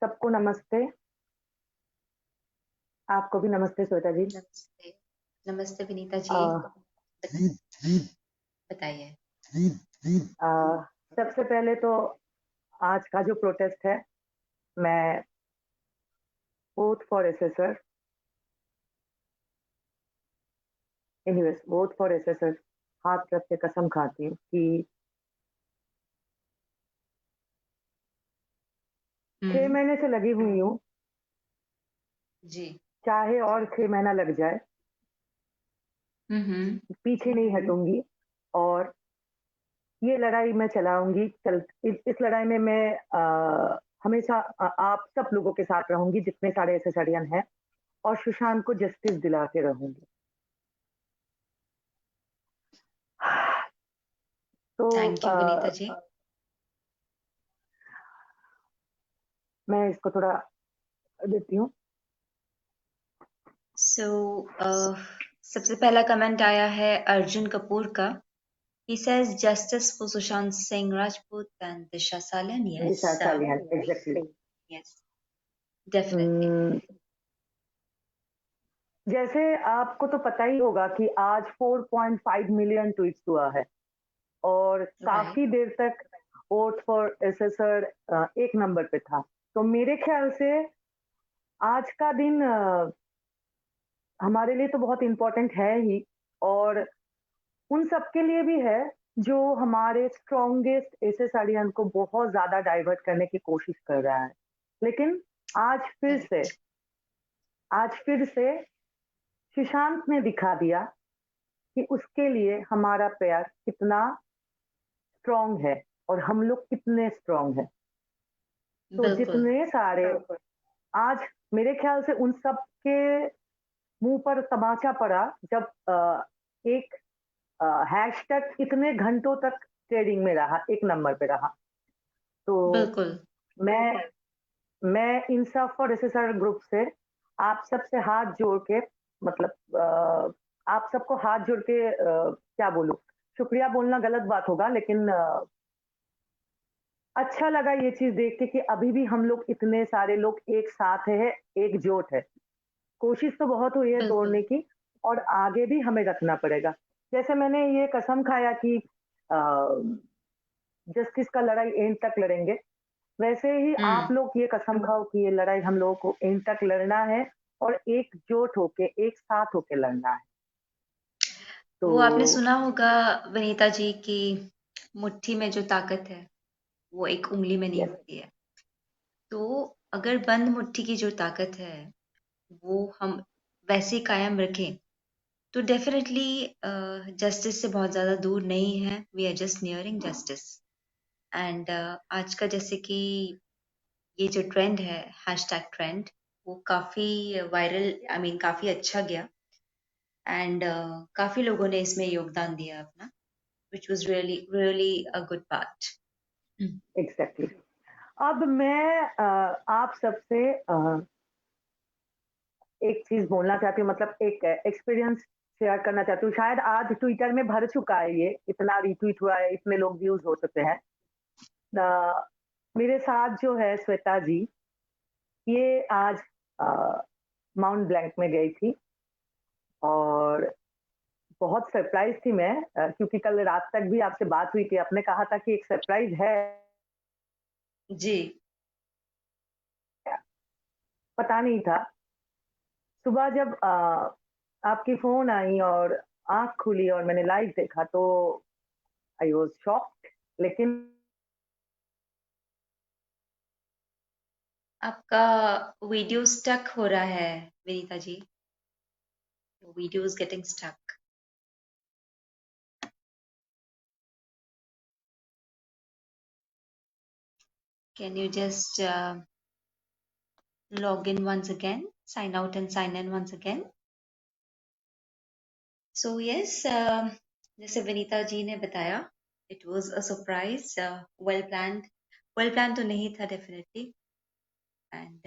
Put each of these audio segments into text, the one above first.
सबको नमस्ते। आपको भी नमस्ते श्वेता जी। नमस्ते। नमस्ते विनीता अ, जी। बत- बताइए। अ, सबसे पहले तो आज का जो प्रोटेस्ट है, मैं vote for assessor anyways vote for assessor हाथ रख के कसम खाती हूँ कि 6 हम्म। महीने से लगी हुई हूँ, जी। चाहे और 6 महीना लग जाए, हम्म। पीछे नहीं हटूँगी और ये लड़ाई मैं चलाऊँगी। इस लड़ाई में मैं हमेशा आप सब लोगों के साथ रहूँगी, जितने सारे एसेसरियन हैं और सुशांत को जस्टिस दिला के रहूँगी। तो थैंक यू विनीता जी। मैं इसको थोड़ा देती हूँ। सो सबसे पहला कमेंट आया है अर्जुन कपूर का। He says justice for Sushant Singh Rajput and Disha Salen. Yes, Disha Salian exactly. yes, definitely. जैसे आपको तो पता ही होगा कि आज 4.5 मिलियन ट्वीट्स हुआ है और Right. काफी देर तक वोट फॉर एसेसर एक नंबर पे था। तो मेरे ख्याल से आज का दिन हमारे लिए तो बहुत इम्पोर्टेंट है ही और उन सबके लिए भी है जो हमारे स्ट्रॉन्गेस्ट एसेसरियन को बहुत ज्यादा डाइवर्ट करने की कोशिश कर रहा है। लेकिन आज फिर से Correct. आज फिर से सुशांत ने दिखा दिया कि उसके लिए हमारा प्यार कितना स्ट्रॉन्ग है और हम लोग कितने स्ट्रॉन्ग हैं। तो बिल्कुल। जितने सारे आज मेरे ख्याल से उन सब के मुंह पर तमाचा पड़ा जब एक हैशटैग इतने घंटों तक ट्रेडिंग में रहा, एक नंबर पे रहा। तो बिल्कुल। मैं मैं इन सब फॉर एसएसआर ग्रुप से आप सबसे हाथ जोड़ के मतलब आप सबको हाथ जोड़ के क्या बोलूं, शुक्रिया बोलना गलत बात होगा, लेकिन अच्छा लगा ये चीज देख के कि अभी भी हम लोग इतने सारे लोग एक साथ हैं, एकजुट है। कोशिश तो बहुत हुई है बिल्कुल। तोड़ने की और आगे भी हमें रखना पड़ेगा। जैसे मैंने ये कसम खाया कि जस्टिस का लड़ाई एंड तक लड़ेंगे, वैसे ही आप हम्म। लोग ये कसम खाओ कि ये लड़ाई हम लोगों को एंड तक लड़ना है और एकजुट होके, एक साथ होके लड़ना है। तो वो आपने सुना होगा विनीता जी की मुट्ठी में जो ताकत है वो एक उंगली में नहीं यस, होती है। तो अगर बंद मुट्ठी की जो ताकत है वो हम वैसे कायम रखें तो डेफिनेटली जस्टिस से बहुत ज्यादा दूर नहीं है। We are just nearing justice. And आज का जैसे कि ये जो ट्रेंड है हैशटैग ट्रेंड वो काफी वायरल आई मीन काफी अच्छा गया। एंड काफी लोगों ने इसमें योगदान दिया अपना which was really a good part. Mm. Exactly. अब मैं आप सबसे एक चीज बोलना चाहती हूँ, मतलब एक एक्सपीरियंस शेयर करना चाहती हूँ। शायद आज ट्विटर में भर चुका है, ये इतना रिट्वीट हुआ है, इतने लोग व्यूज हो चुके हैं। मेरे साथ जो है श्वेता जी, ये आज माउंट ब्लैंक में गई थी और बहुत सरप्राइज थी मैं, क्योंकि कल रात तक भी आपसे बात हुई थी, आपने कहा था कि एक सरप्राइज है, जी। पता नहीं था। सुबह जब आपकी फोन आई और आंख खुली और मैंने लाइव देखा तो आई वाज शॉक्ड। लेकिन आपका वीडियो स्टक हो रहा है Vinita ji. Video is getting stuck. Can you just log in once again, sign out and sign in once again. So yes, जैसे विनीता जी ने बताया it was a surprise, well planned तो नहीं था definitely. And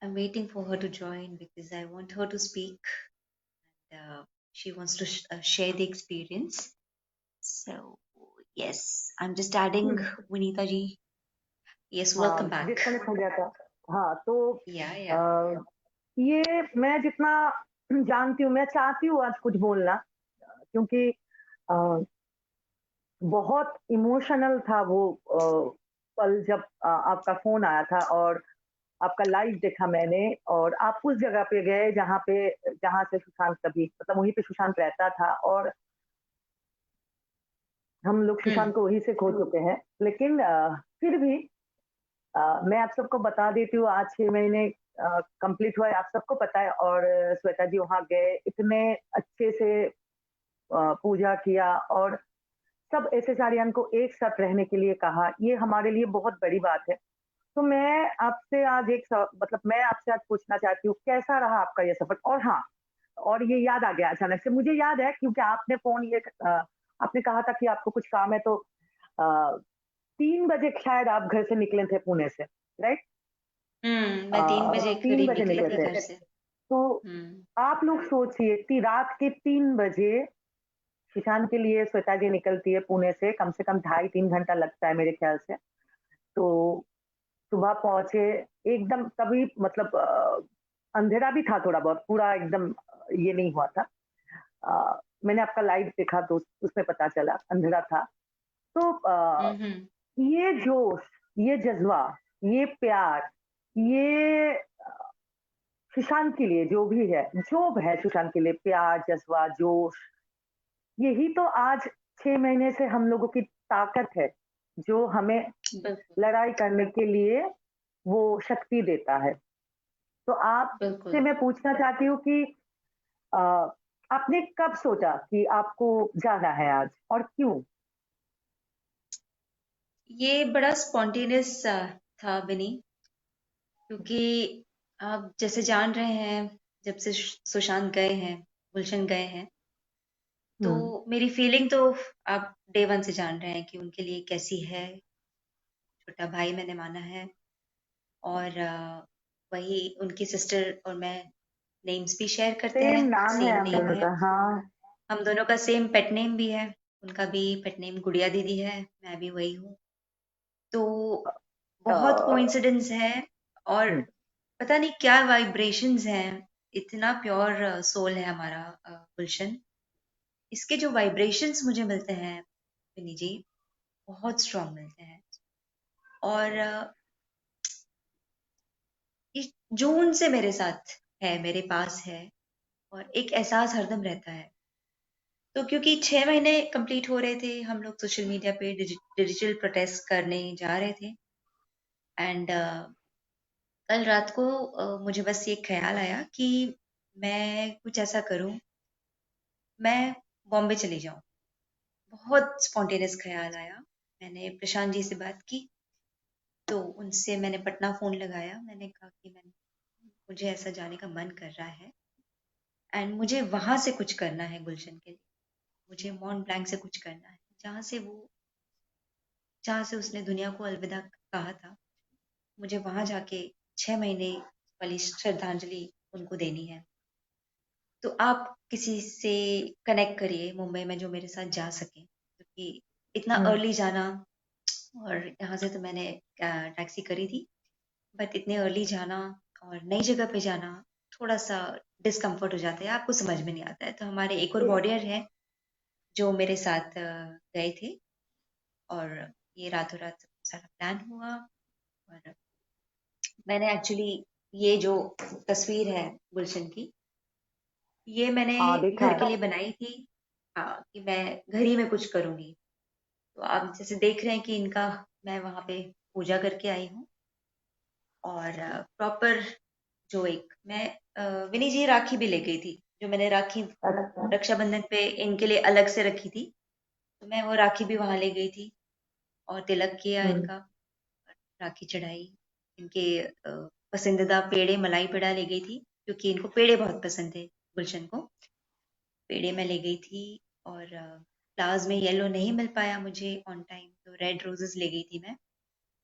I'm waiting for her to join because I want her to speak. She wants to share the experience. So yes, I'm just adding Vinita ji. Yes, हाँ, welcome back. Disconnect हो गया था। हाँ, तो Yeah, yeah. अ, ये मैं जितना जानती हूँ, मैं चाहती हूँ आज कुछ बोलना, क्योंकि अ, बहुत इमोशनल था वो पल जब आपका फ़ोन आया था और आपका लाइव देखा मैंने, और आप उस जगह पे गए जहाँ से सुशांत कभी मतलब वहीं पे सुशांत रहता था, और हम लोग सुशांत Hmm. को वहीं से खो चुके हैं। लेकिन फिर भी मैं आप सबको बता देती हूँ, आज 6 महीने कंप्लीट हुआ है, आप सबको पता है, और श्वेता जी वहाँ गए, इतने अच्छे से पूजा किया, और सब एसएस को एक साथ रहने के लिए कहा, ये हमारे लिए बहुत बड़ी बात है। तो मैं आपसे आज मतलब मैं आपसे आज पूछना चाहती हूँ, कैसा रहा आपका ये सफ़र? और हाँ, और ये याद आ गया अचानक से, मुझे याद है क्योंकि आपने कहा था कि आपको कुछ काम है, तो 3 बजे शायद आप घर से निकले थे पुणे से, राइट? मैं 3 बजे 3 करीब बजे निकली निकले थी घर थे। से। तो हम्म। आप लोग सोचिए कि रात के 3 बजे ईशान के लिए श्वेता जी निकलती है पुणे से कम ढाई 3 घंटा लगता है मेरे ख्याल से। तो सुबह पहुँचे, एकदम तभी मतलब अंधेरा भी था थोड़ा बहुत, पूरा एकदम ये नहीं हुआ था। मैंने आपका लाइव देखा तो उसमें पता चला अंधेरा था। तो हम्म। ये जोश, ये जज़्बा, ये प्यार, ये सुशांत के लिए जो है सुशांत के लिए प्यार, जज़्बा, जोश, यही तो आज 6 महीने से हम लोगों की ताकत है, जो हमें बिल्कुल। लड़ाई करने के लिए वो शक्ति देता है। तो आपसे बिल्कुल। मैं पूछना चाहती हूँ कि अ, आपने कब सोचा कि आपको जाना है आज और क्यों? ये बड़ा स्पॉन्टेनियस था बिनी, क्योंकि आप जैसे जान रहे हैं, जब से सुशांत गए हैं, गुलशन गए हैं, तो हुँ, मेरी फीलिंग तो आप डे वन से जान रहे हैं कि उनके लिए कैसी है। छोटा भाई मैंने माना है, और वही उनकी सिस्टर और मैं नेम्स भी शेयर करते सेम हैं, नाम है सेम हम नेम दोनों है। का, हाँ। हम दोनों का सेम पेट नेम भी है। उनका भी पेट नेम गुड़िया दीदी है, मैं भी वही हूँ। तो अ, बहुत कोइंसिडेंस है, और हुँ, पता नहीं क्या वाइब्रेशंस हैं। इतना प्योर सोल है हमारा गुलशन। इसके जो वाइब्रेशंस मुझे मिलते हैं विनी जी, बहुत स्ट्रांग मिलते हैं। और ये जून से मेरे साथ है, मेरे पास है, और एक एहसास हरदम रहता है। तो क्योंकि 6 महीने कंप्लीट हो रहे थे, हम लोग सोशल मीडिया पे डिजिटल प्रोटेस्ट करने जा रहे थे। एंड कल रात को मुझे बस ये ख्याल आया कि मैं कुछ ऐसा करूं, मैं बॉम्बे चली जाऊं। बहुत स्पॉन्टेनियस ख्याल आया। मैंने प्रशांत जी से बात की, तो उनसे मैंने पटना फोन लगाया। मैंने कहा कि मुझे ऐसा जाने का मन कर रहा है, एंड मुझे वहां से कुछ करना है गुलशन के लिए। मुझे मॉन्ट ब्लैंक से कुछ करना है, जहाँ से उसने दुनिया को अलविदा कहा था। मुझे वहां जाके 6 महीने वाली श्रद्धांजलि उनको देनी है। तो आप किसी से कनेक्ट करिए मुंबई में जो मेरे साथ जा सके, क्योंकि इतना हुँ, अर्ली जाना, और यहाँ से तो मैंने टैक्सी करी थी, बट इतने अर्ली जाना और नई जगह पे जाना थोड़ा सा डिस्कम्फर्ट हो जाता है, आपको समझ में नहीं आता है। तो हमारे एक और ए वॉरियर है जो मेरे साथ गए थे, और ये रातों रात सारा प्लान हुआ। और मैंने एक्चुअली ये जो तस्वीर है गुलशन की, ये मैंने हाँ, देखा घर के है। लिए बनाई थी। हाँ, कि मैं घर ही में कुछ करूंगी। तो आप जैसे देख रहे हैं कि इनका मैं वहां पे पूजा करके आई हूँ। और प्रॉपर जो एक मैं विनी जी राखी भी ले गई थी, जो मैंने राखी अच्छा, रक्षाबंधन पे इनके लिए अलग से रखी थी। तो मैं वो राखी भी वहां ले गई थी, और तिलक किया हुँ, इनका, राखी चढ़ाई। इनके पसंदीदा पेड़े, मलाई पेड़ा ले गई थी, क्योंकि इनको पेड़े बहुत पसंद थे गुलशन को। पेड़े में ले गई थी। और फ्लावर्स में येलो नहीं मिल पाया मुझे ऑन टाइम, तो रेड रोजेस ले गई थी मैं।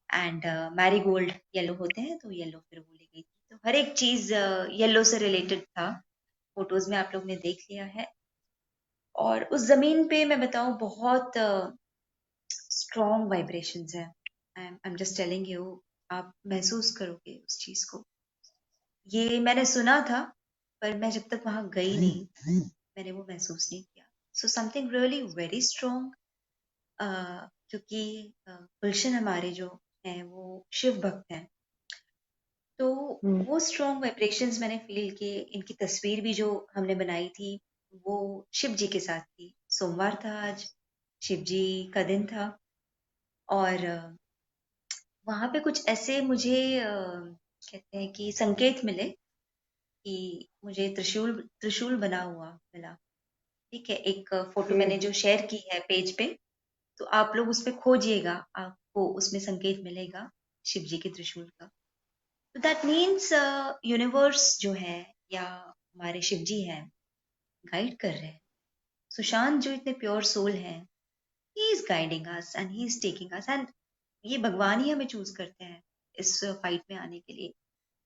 एंड मैरीगोल्ड येलो होते हैं, तो येलो फिर वो ले गई थी। तो हर एक चीज येलो से रिलेटेड था। फोटोज में आप लोग ने देख लिया है। और उस जमीन पे मैं बताऊं, बहुत स्ट्रॉन्ग वाइब्रेशंस है। I am just telling you, आप महसूस करोगे उस चीज को। ये मैंने सुना था, पर मैं जब तक वहां गई नहीं, मैंने वो महसूस नहीं किया। So something really very strong, क्योंकि गुलशन हमारे जो हैं वो शिव भक्त हैं, तो हम्म, वो स्ट्रॉन्ग वाइब्रेशंस मैंने फील किए। इनकी तस्वीर भी जो हमने बनाई थी वो शिव जी के साथ थी। सोमवार था आज, शिव जी का दिन था, और वहां पे कुछ ऐसे मुझे कहते हैं कि संकेत मिले कि मुझे त्रिशूल त्रिशूल बना हुआ मिला। ठीक है, एक फोटो जी। मैंने जो शेयर की है पेज पे, तो आप लोग उस पे खोजिएगा, आपको उसमें संकेत मिलेगा शिव जी के त्रिशूल का। तो दैट मीन्स यूनिवर्स जो है, या हमारे शिव जी हैं, गाइड कर रहे हैं। सुशांत जो इतने प्योर सोल हैं, he is guiding us and he is taking us, and ये भगवान ही हमें चूज करते हैं इस फाइट में आने के लिए।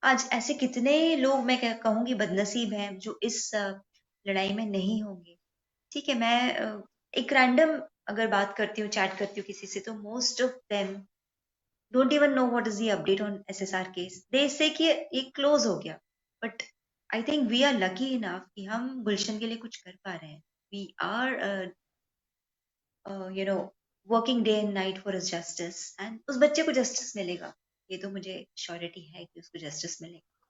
आज ऐसे कितने लोग, मैं क्या कहूंगी, बदनसीब हैं जो इस लड़ाई में नहीं होंगे। ठीक है, मैं एक रैंडम अगर बात करती हूँ, चैट करती हूँ किसी से, तो most of them don't even know what is the update on SSR case. They say कि ये क्लोज हो गया, but I think we are lucky enough कि हम गुलशन के लिए कुछ कर पा रहे हैं। We are you know working day and night for his justice, and उस बच्चे को जस्टिस मिलेगा। ये तो मुझे श्योरिटी है कि उसको जस्टिस मिलेगा।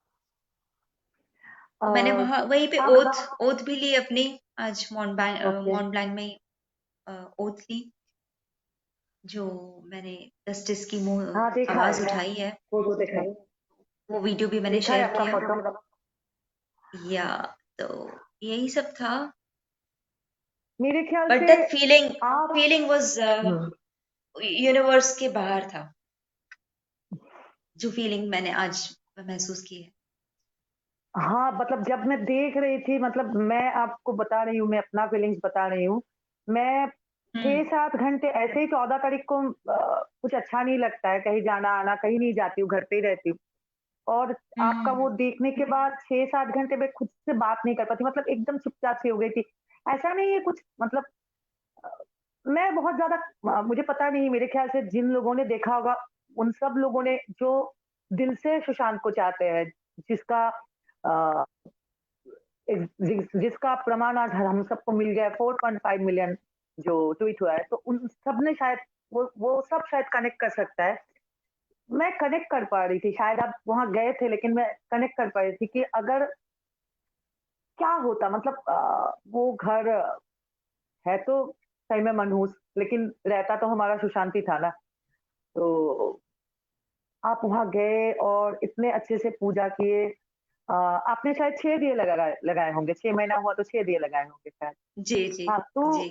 अ, और मैंने वहां वहीं पे आप ओथ ओथ भी ली अपनी, आज ओके। मॉन्ट ब्लैंक में ओथ ली, जो मैंने जस्टिस की मुंह हाँ, देखा आवाज है, उठाई है। फोटो देखा है। वो वीडियो भी मैंने देखा है शेयर आपका किया। फोटो। या, तो यही सब था। मेरे ख्याल बट से दैट फीलिंग आप फीलिंग वाज हम्म, यूनिवर्स के बाहर था, जो फीलिंग मैंने आज महसूस की है। हाँ, मतलब जब मैं देख रही थी, मतलब मैं आपको बता रही हूँ, मैं अपना फीलिंग्स बता रही हूँ। मैं हम्म 6-7 घंटे ऐसे ही 14 तारीख को कुछ अच्छा नहीं लगता है, कहीं जाना-आना, कहीं नहीं जाती हूँ, घर पे ही रहती हूँ। और आपका वो हम्म देखने के बाद 6-7 घंटे मैं खुद से बात नहीं कर पाती, मतलब एकदम चुपचाप सी हो गई थी। ऐसा नहीं है कुछ, मतलब अ, मैं बहुत ज़्यादा मुझे पता नहीं, मेरे ख्याल से जिन लोगों ने देखा होगा, उन सब लोगों ने जो दिल से सुशांत को चाहते हैं, जिसका अ, जिसका प्रमाण आज हम सबको मिल गया है, 4.5 मिलियन जो ट्वीट हुआ है, तो उन सब ने शायद वो सब शायद कनेक्ट कर सकता है। मैं कनेक्ट कर पा रही थी, शायद आप वहाँ गए थे, लेकिन मैं कनेक्ट कर पा रही थी कि अगर क्या होता, मतलब वो घर है तो सही में मनहूस, लेकिन रहता तो हमारा सुशांत ही था ना। तो आप वहाँ गए और इतने अच्छे से पूजा किए। आपने शायद 6 दिए लगाए लगाए होंगे, 6 महीना हुआ तो 6 दिए लगाए होंगे शायद। जी जी हाँ, जी। तो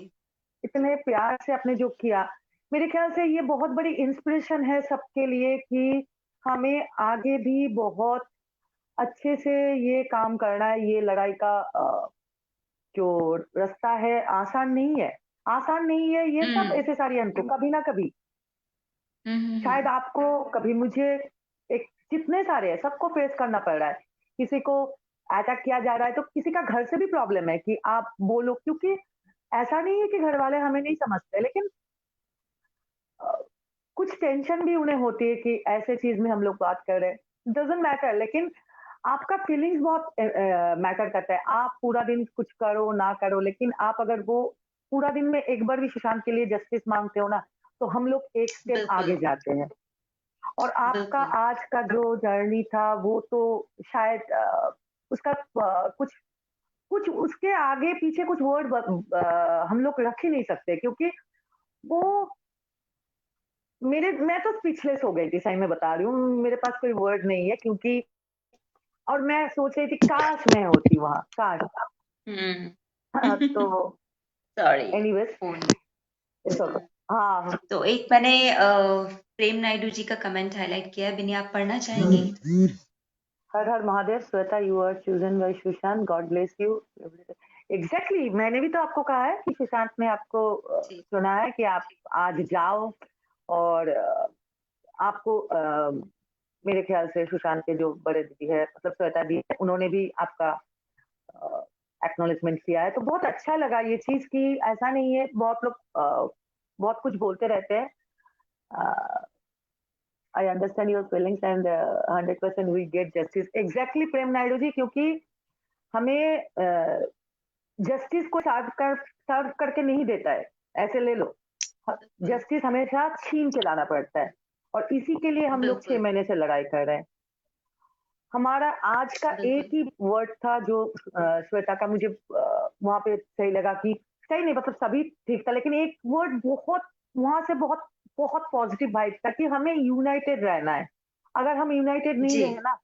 इतने प्यार से आपने जो किया, मेरे ख्याल से ये बहुत बड़ी इंस्पिरेशन है सबके लिए कि हमें आगे भी बहुत अच्छे से ये काम करना है। ये लड़ाई का जो रास्ता है आसान नहीं है, आसान नहीं है, ये सब हम्म एसेसारियन को कभी ना कभी, शायद हम्म। आपको, कभी मुझे, एक जितने सारे हैं सबको फेस करना पड़ रहा है। किसी को अटैक किया जा रहा है तो किसी का घर से भी प्रॉब्लम है कि आप बोलो, क्योंकि ऐसा नहीं है कि घर वाले हमें नहीं समझते, लेकिन अ, कुछ टेंशन भी उन्हें होती है कि ऐसे चीज में हम लोग बात कर रहे हैं, डजंट मैटर, लेकिन आपका फीलिंग्स बहुत मैटर करता है। आप पूरा दिन कुछ करो ना करो, लेकिन आप अगर वो पूरा दिन में एक बार भी सुशांत के लिए जस्टिस मांगते हो ना, तो हम लोग एक स्टेप बिल्कुल आगे जाते हैं। और आपका बिल्कुल। आज का जो जर्नी था वो तो शायद उसका कुछ कुछ उसके आगे पीछे कुछ वर्ड हम लोग रख ही नहीं सकते, क्योंकि वो मैं तो स्पीचलेस हो गई थी, सही में बता रही हूँ, मेरे पास कोई वर्ड नहीं है, क्योंकि और मैं सोच रही थी काश मैं होती वहाँ, काश। हम्म। तो sorry, anyways, phone. It's okay. हाँ, तो एक मैंने प्रेम नायडू जी का कमेंट हाईलाइट किया है, बिन्नी आप पढ़ना चाहेंगे? हर हर Mahadev, Shweta you are chosen by Sushant, God bless you. Exactly, मैंने भी तो आपको कहा है कि सुशांत ने आपको जी। चुना है कि आप आज जाओ। और आपको मेरे ख्याल से सुशांत के जो बड़े दीदी है, मतलब श्वेता दी है, उन्होंने भी आपका एक्नॉलेजमेंट किया है, तो बहुत अच्छा लगा ये चीज कि ऐसा नहीं है, बहुत लोग बहुत कुछ बोलते रहते हैं। I understand your feelings and 100% we get justice exactly Prem Naidu ji, क्योंकि हमें जस्टिस को सर्व करके नहीं देता है, ऐसे ले लो। बिल्कुल, जस्टिस हमेशा छीन के लाना पड़ता है, और इसी के लिए हम लोग 6 बिल्कुल, महीने से लड़ाई कर रहे हैं। हमारा आज का एक बिल्कुल, ही वर्ड था जो श्वेता का मुझे वहाँ पे सही लगा कि सही नहीं, मतलब सभी ठीक था, लेकिन एक वर्ड बहुत वहाँ से बहुत बहुत पॉजिटिव वाइब था कि हमें यूनाइटेड रहना है। अगर हम यूनाइटेड नहीं जी, रहे ना,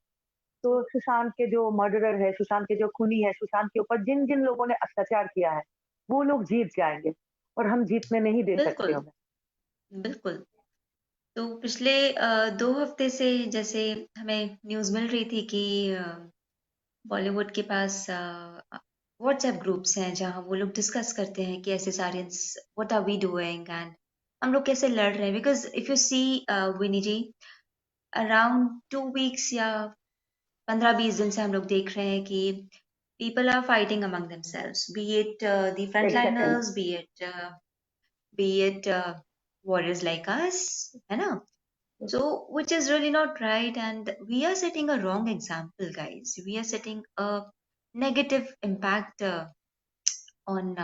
तो सुशांत के जो मर्डरर है, सुशांत के जो खूनी है, सुशांत के ऊपर जिन-जिन लोगों ने अत्याचार किया है, वो लोग जीत जाएँगे, और हम जीतने नहीं दे सकते बिल्कुल, उन्हें। बिल्कुल। तो पिछले 2 हफ्ते से जैसे हमें न्यूज़ मिल रही थी कि बॉलीवुड के पास व्हाट्सएप ग्रुप्स हैं जहाँ वो लोग डिस्कस करते हैं कि ऐसे science what are we doing and हम लोग कैसे लड़ रहे हैं because if you see Vini ji around 2 weeks या 15-20 दिन से हम लोग देख रहे हैं कि people are fighting among themselves, be it the exactly. frontliners, be it warriors like us, है ना? So, which is really not right, and we are setting a wrong example, guys. We are setting a negative impact on,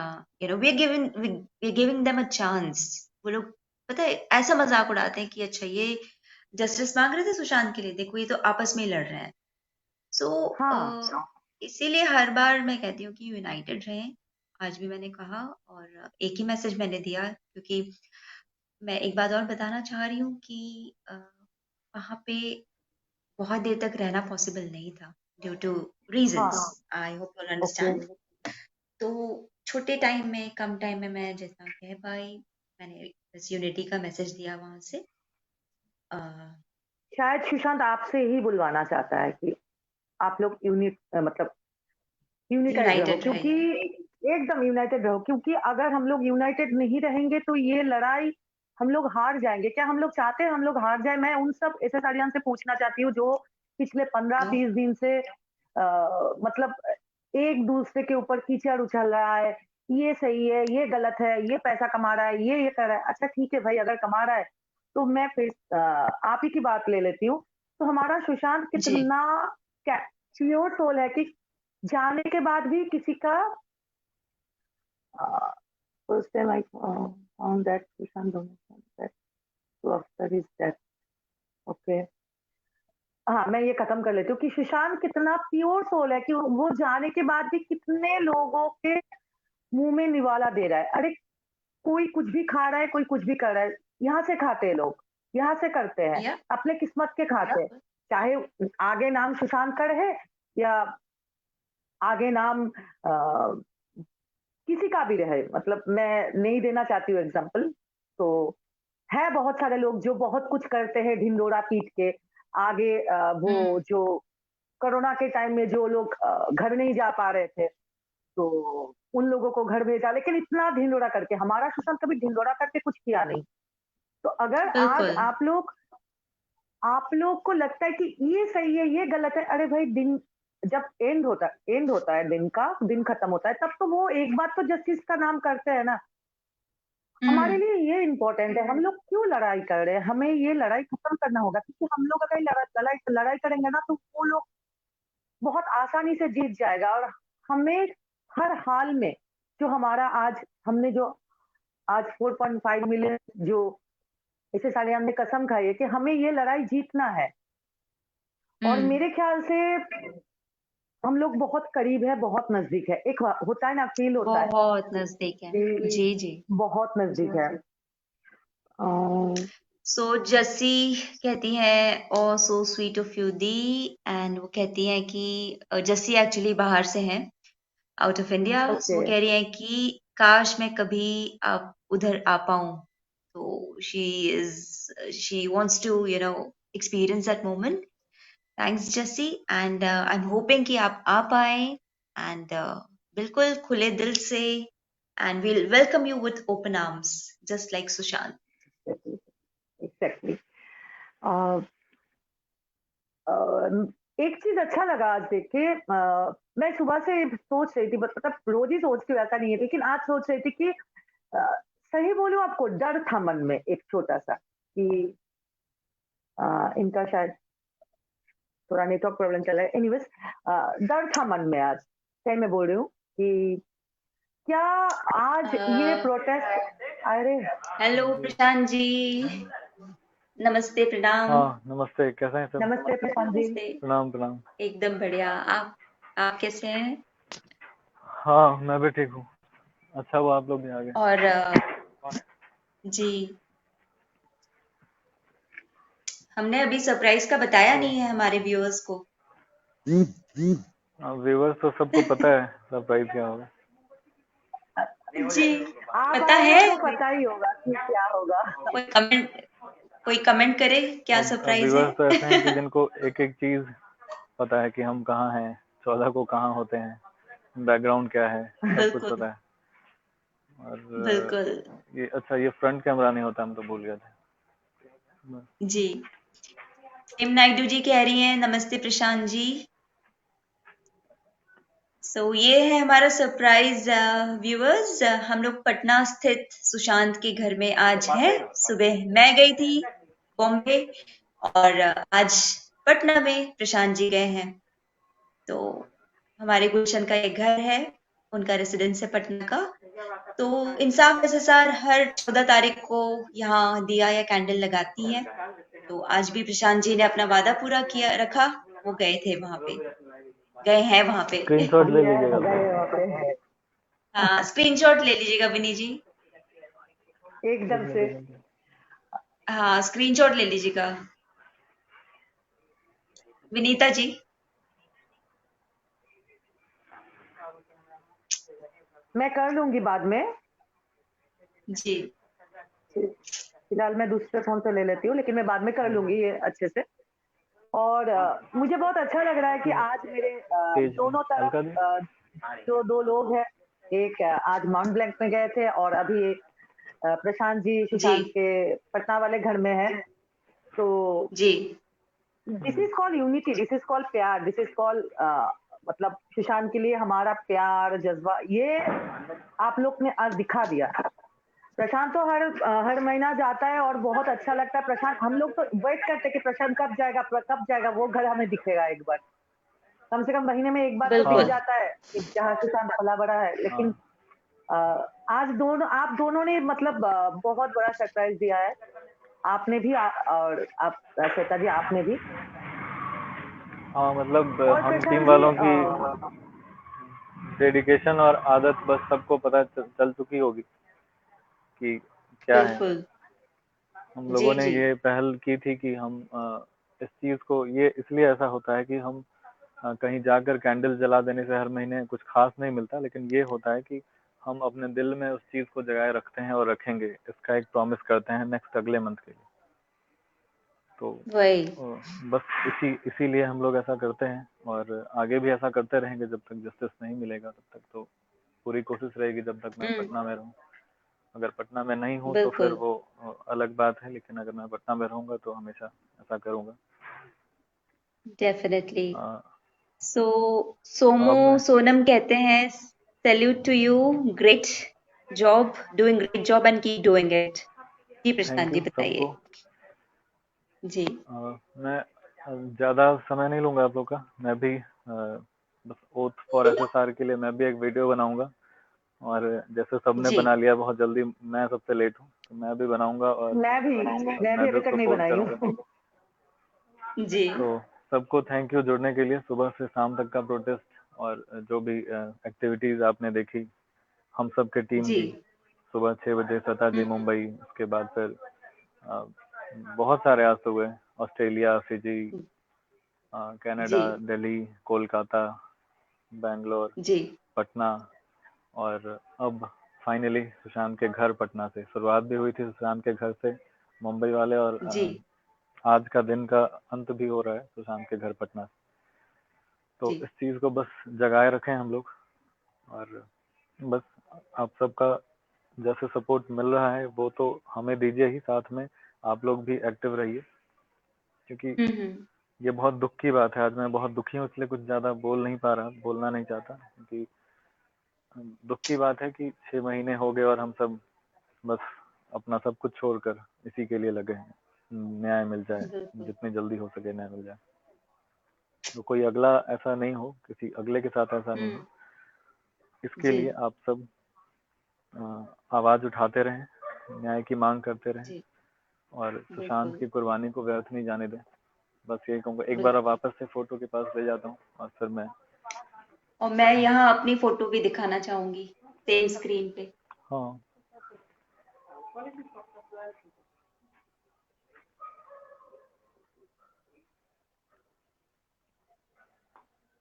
we're giving them a chance. वो लोग पता है ऐसा मजाक उड़ाते हैं कि अच्छा ये जस्टिस मांग रहे थे सुशांत के लिए, देखो ये तो आपस में ही लड़ रहे हैं। सो हाँ, इसीलिए हर बार मैं कहती हूँ कि यूनाइटेड रहें। आज भी मैंने कहा और एक ही मैसेज मैंने दिया क्योंकि मैं एक बात और बताना चाह रही हूँ कि वहाँ पे बहुत देर तक रहना पॉसिबल नहीं था ड्यू टू हाँ, reasons. I hope you okay. Understand. तो छोटे टाइम में कम टाइम में मैं जितना कह पाई मैंने बस यूनिटी का मैसेज दिया वहां से। शायद सुशांत आपसे ही बुलवाना चाहता है कि आप लोग मतलब यूनिटाइड रहो, यूनाइटेड क्योंकि रहे। एकदम यूनाइटेड रहो, क्योंकि अगर हम लोग यूनाइटेड नहीं रहेंगे तो ये लड़ाई हम लोग हार जाएँगे। क्या हम लोग चाहते हैं हम लोग हार जाएँ? मैं उन सब एसएसआरियन से पूछना चाहती हूँ जो पिछले नो। 15-20 दिन से मतलब एक-दूसरे के ऊपर कीचड़ उछल रहा है, ये सही है, ये गलत है, ये पैसा कमा रहा है, ये कर रहा है। अच्छा ठीक है भाई, अगर कमा रहा है, तो मैं फिर आप ही की बात ले लेती हूँ। तो हमारा सुशांत जी। कितना क्या प्योर सोल है कि जाने के बाद भी किसी का uh, first time I found that Sushant Dhomasan that to after his death. Okay. हाँ, मैं ये खत्म कर लेती हूँ कि सुशांत कितना प्योर सोल है कि वो जाने के बाद भी कितने लोगों के मुंह में निवाला दे रहा है। अरे कोई कुछ भी खा रहा है, कोई कुछ भी कर रहा है, यहाँ से खाते हैं लोग, यहाँ से करते हैं, या अपने किस्मत के खाते हैं। चाहे आगे नाम सुशांत का रहे या आगे नाम किसी का भी रहे, मतलब मैं नहीं देना चाहती हूँ एग्जाम्पल। तो है बहुत सारे लोग जो बहुत कुछ करते हैं ढिंडोरा पीट के आगे, वो हम्म। जो कोरोना के टाइम में जो लोग घर नहीं जा पा रहे थे, तो उन लोगों को घर भेजा, लेकिन इतना ढिंडोरा करके हमारा सुशांत कभी ढिंडोरा करके कुछ किया नहीं। तो अगर आज बिल्कुल। आप लोग को लगता है कि ये सही है, ये गलत है, अरे भाई दिन जब एंड होता है दिन का, दिन खत्म होता है, तब तो वो एक बात तो जस्टिस का नाम करते हैं ना। हमारे हम्म। लिए ये इम्पोर्टेंट है, हम लोग क्यों लड़ाई कर रहे हैं? हमें ये लड़ाई खत्म करना होगा, क्योंकि हम लोग अगर लड़ाई लड़ाई करेंगे ना, तो वो लोग बहुत आसानी से जीत जाएगा, और हमें हर हाल में जो हमारा आज हमने जो आज 4.5 मिलियन जो इसे सारे हमने कसम खाई है कि हमें ये लड़ाई जीतना है। और हम्म। मेरे ख्याल से हम लोग बहुत करीब है, बहुत नजदीक है, एक होता है ना, फील होता है बहुत नजदीक है। कि जी जी। बहुत नजदीक है। सो जस्सी कहती है oh so sweet of you दी एंड वो कहती है कि जस्सी एक्चुअली बाहर से है out of India. So okay. वो कह रही है कि काश मैं कभी आप उधर आ पाऊं। तो she wants to experience that moment. Thanks Jassi and I am hoping कि आप आ पाए एंड बिल्कुल खुले दिल से and we'll welcome you with open arms just like Sushant. Exactly. एक चीज अच्छा लगा आज देख के, मैं सुबह से सोच रही थी, मतलब रोज ही सोचती हूँ, ऐसा नहीं है, लेकिन आज सोच रही थी कि अ, सही बोलूं आपको, डर था मन में एक छोटा सा कि इनका शायद थोड़ा नेटवर्क प्रॉब्लम चल रहा है। एनीवेज दर्द था मन में आज, सही में बोल रही हूँ कि क्या आज ये प्रोटेस्ट, अरे हेलो प्रशांत जी, नमस्ते, प्रणाम। हाँ नमस्ते, कैसे हैं सब? नमस्ते प्रशांत जी। नमस्ते। प्रणाम प्रणाम। एकदम बढ़िया। आप कैसे हैं? हाँ मैं भी ठीक हूँ। अच्छा हुआ आप लोग भी आ गए। और जी, हमने अभी सरप्राइज का बताया नहीं है हमारे व्यूअर्स को। व्यूवर्स तो सबको पता है सरप्राइज क्या होगा। जी, आप पता आए है। हैं तो पता ही होगा कि क्या होगा। कोई कमेंट करे क्या अब सरप्राइज है? व्यूवर्स तो ऐसे हैं कि जिनको एक एक चीज पता है कि हम कहाँ हैं, 14 को कहाँ होते हैं, बैकग्राउंड क्या है, सब कुछ बिल्कुल, पता है। और बिल्कुल। ये अच्छा, ये फ्रंट कैमरा नहीं होता, हम तो भूल गए थे। जी, प्रेम नायडू जी कह रही हैं नमस्ते प्रशांत जी। ये है हमारा सरप्राइज व्यूअर्स। हम लोग पटना स्थित सुशांत के घर में आज हैं। सुबह मैं गई थी बॉम्बे और आज पटना में प्रशांत जी गए हैं। तो हमारे गुलशन का एक घर है, उनका रेसिडेंस है पटना का। तो इंसाफ एसएसआर हर 14 तारीख को यहाँ दिया या कैंडल लगाती है। तो आज भी प्रशांत जी ने अपना वादा पूरा किया रखा, वो गए थे वहां पे, गए हैं वहां पे। स्क्रीनशॉट ले यस, लीजिएगा गए तो। वहाँ पे हाँ, स्क्रीनशॉट ले लीजिएगा विनी जी। एकदम से। हाँ, स्क्रीनशॉट ले लीजिएगा विनीता जी। मैं कर लूंगी बाद में, जी, फिलहाल मैं दूसरे फोन से ले लेती हूँ, लेकिन मैं बाद में कर लूंगी ये अच्छे से। और मुझे बहुत अच्छा लग रहा है कि आज मेरे तेज दोनों हल्का तरफ दी। जो दो लोग हैं, एक आज माउंट ब्लैंक में गए थे और अभी एक प्रशांत जी जी, सुशांत के पटना वाले घर में है। तो जी, this is called unity, this is called प्यार, दिस इज कॉल्ड मतलब सुशांत के लिए हमारा प्यार जज्बा, ये आप लोग ने आज दिखा दिया। प्रशांत तो हर महीना जाता है और बहुत अच्छा लगता है। प्रशांत, हम लोग तो वेट करते हैं कि प्रशांत कब जाएगा वो घर हमें दिखेगा एक बार, कम से कम महीने में एक बार तो दिख बिल्कुल। हाँ जाता है कि जहाँ सुशांत पला बड़ा है। लेकिन हाँ आज आप दोनों ने मतलब बहुत बड़ा सरप्राइज दिया है। आपने भी और आप श्वेता जी आपने भी। हाँ, मतलब और हम टीम प्रशांत जी वालों की डेडिकेशन और आदत बस सबको पता चल चुकी होगी कि क्या है। बिल्कुल। हम जी, लोगों ने जी, ये पहल की थी कि हम इस चीज को, ये इसलिए ऐसा होता है कि हम कहीं जाकर कैंडल जला देने से हर महीने कुछ खास नहीं मिलता, लेकिन ये होता है कि हम अपने दिल में उस चीज को जगाए रखते हैं और रखेंगे, इसका एक प्रॉमिस करते हैं नेक्स्ट अगले मंथ के लिए। तो वही। बस इसीलिए हम लोग ऐसा करते हैं और आगे भी ऐसा करते रहेंगे जब तक जस्टिस नहीं मिलेगा तब तक। तो पूरी कोशिश रहेगी जब तक मैं हम्म, पटना में रहूं। अगर पटना में नहीं हूं तो फिर बिल्कुल। वो अलग बात है, लेकिन अगर मैं पटना में रहूंगा तो हमेशा ऐसा करूंगा। डेफिनेटली। अ, सो अब सोमू मैं सोनम कहते हैं salute to you, great job, doing great job and keep doing it. जी थैंक प्रशांत जी यू बताइए। सबको। जी, मैं ज़्यादा समय नहीं लूँगा आप लोग का। मैं भी बस ओथ फॉर एसएसआर के लिए मैं भी एक वीडियो बनाऊंगा, और जैसे सबने जी, बना लिया बहुत जल्दी, मैं सबसे लेट हूँ तो मैं भी बनाऊंगा और मैं भी मैं भी अभी तक नहीं सपोर्ट बनाई करूंगा। हूँ। जी, तो सबको थैंक यू जुड़ने के लिए। सुबह से शाम तक का प्रोटेस्ट और जो भी एक्टिविटीज़ आपने देखी, हम सब के टीम जी। की। सुबह 6 बजे श्वेता जी हम्म, मुंबई, उसके बाद फिर अ, बहुत सारे आज सुबह ऑस्ट्रेलिया, फिजी, कनाडा, जी, दिल्ली, कोलकाता, बैंगलोर, जी, पटना, और अब फाइनली सुशांत के घर पटना से। शुरुआत भी हुई थी सुशांत के घर से, मुंबई वाले, और जी। आज का दिन का अंत भी हो रहा है सुशांत के घर पटना से। तो जी, इस चीज़ को बस जगाए रखें हम लोग, और बस आप सबका जैसे सपोर्ट मिल रहा है वो तो हमें दीजिए ही, साथ में आप लोग भी एक्टिव रहिए, क्योंकि हम्म। ये बहुत दुख की बात है। आज मैं बहुत दुखी हूँ, इसलिए कुछ ज़्यादा बोल नहीं पा रहा, बोलना नहीं चाहता, क्योंकि दुख की बात है कि 6 महीने हो गए और हम सब बस अपना सब कुछ छोड़कर इसी के लिए लगे हैं। न्याय मिल जाए, बिल्कुल। जितनी जल्दी हो सके न्याय मिल जाए। तो कोई अगला ऐसा नहीं हो, किसी अगले के साथ ऐसा नहीं हो, इसके जी, लिए आप सब आवाज उठाते रहें, न्याय की मांग करते रहें जी, और सुशांत बिल्कुल, की कुर्बानी को व्यर्थ नहीं जाने दें। बस यही कहूँगा। एक बार बिल्कुल। वापस से फोटो के पास ले जाता हूँ और फिर मैं और मैं यहाँ अपनी फ़ोटो भी दिखाना चाहूँगी, सेम स्क्रीन पे। हाँ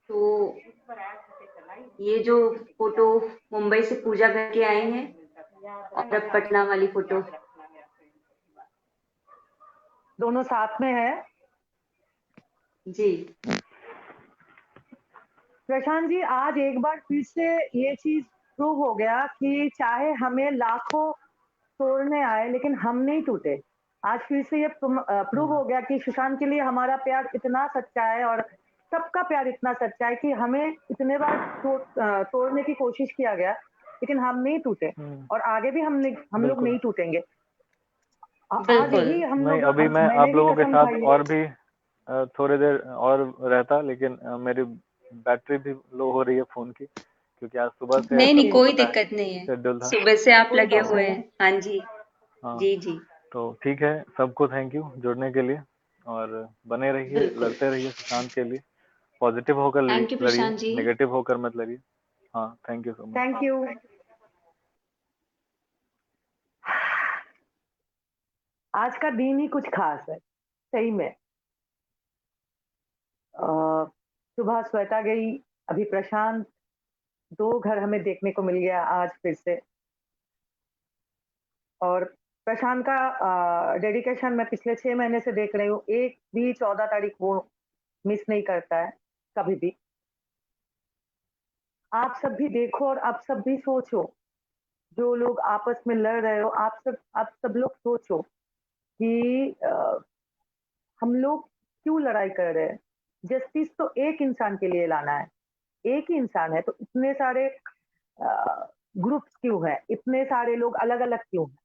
तो ये जो फ़ोटो मुंबई से पूजा करके आए हैं और अब पटना वाली फ़ोटो। दोनों साथ में है। जी, प्रशांत जी, आज एक बार फिर से ये चीज प्रूव हो गया कि चाहे हमें लाखों तोड़ने आए लेकिन हम नहीं टूटे। आज फिर से ये प्रूव हो गया कि सुशांत के लिए हमारा प्यार इतना सच्चा है और सबका प्यार इतना सच्चा है कि हमें इतने बार तोड़ने की कोशिश किया गया लेकिन हम नहीं टूटे और आगे भी हम लोग बिल्कुल नहीं टूटेंगे। आज बिल्कुल। यही हम नहीं। लोग अभी मैं मैंने आप भी लोगों के कसम साथ खाई है। और भी थोड़ी देर और रहता, लेकिन मेरी बैटरी भी लो हो रही है फोन की, क्योंकि आज सुबह से नहीं, नहीं, सबको कोई पता है दिक्कत नहीं है। शेड्यूल था। सुबह से आप कोई लगे बात हुए नहीं। हैं। हाँ जी, हाँ जी, जी, तो ठीक है, सबको थैंक यू जुड़ने के लिए और बने रहिए, बिल्कुल। लड़ते रहिए सुशांत के लिए। पॉजिटिव होकर थैंक यू लड़िए, प्रशांत जी। नेगेटिव होकर मत लड़िए। हाँ thank you so much. Thank you. आज का दिन ही कुछ खास है सही में। सुबह श्वेता गई, अभी प्रशांत, 2 घर हमें देखने को मिल गया आज फिर से। और प्रशांत का डेडिकेशन मैं पिछले 6 महीने से देख रही हूँ, एक भी 14 तारीख वो मिस नहीं करता है, कभी भी। आप सब भी देखो और आप सब भी सोचो, जो लोग आपस में लड़ रहे हो, आप सब लोग सोचो कि हम लोग क्यों लड़ाई कर रहे हैं? जस्टिस तो एक इंसान के लिए लाना है, एक ही इंसान है, तो इतने सारे ग्रुप्स क्यों हैं? इतने सारे लोग अलग-अलग क्यों हैं?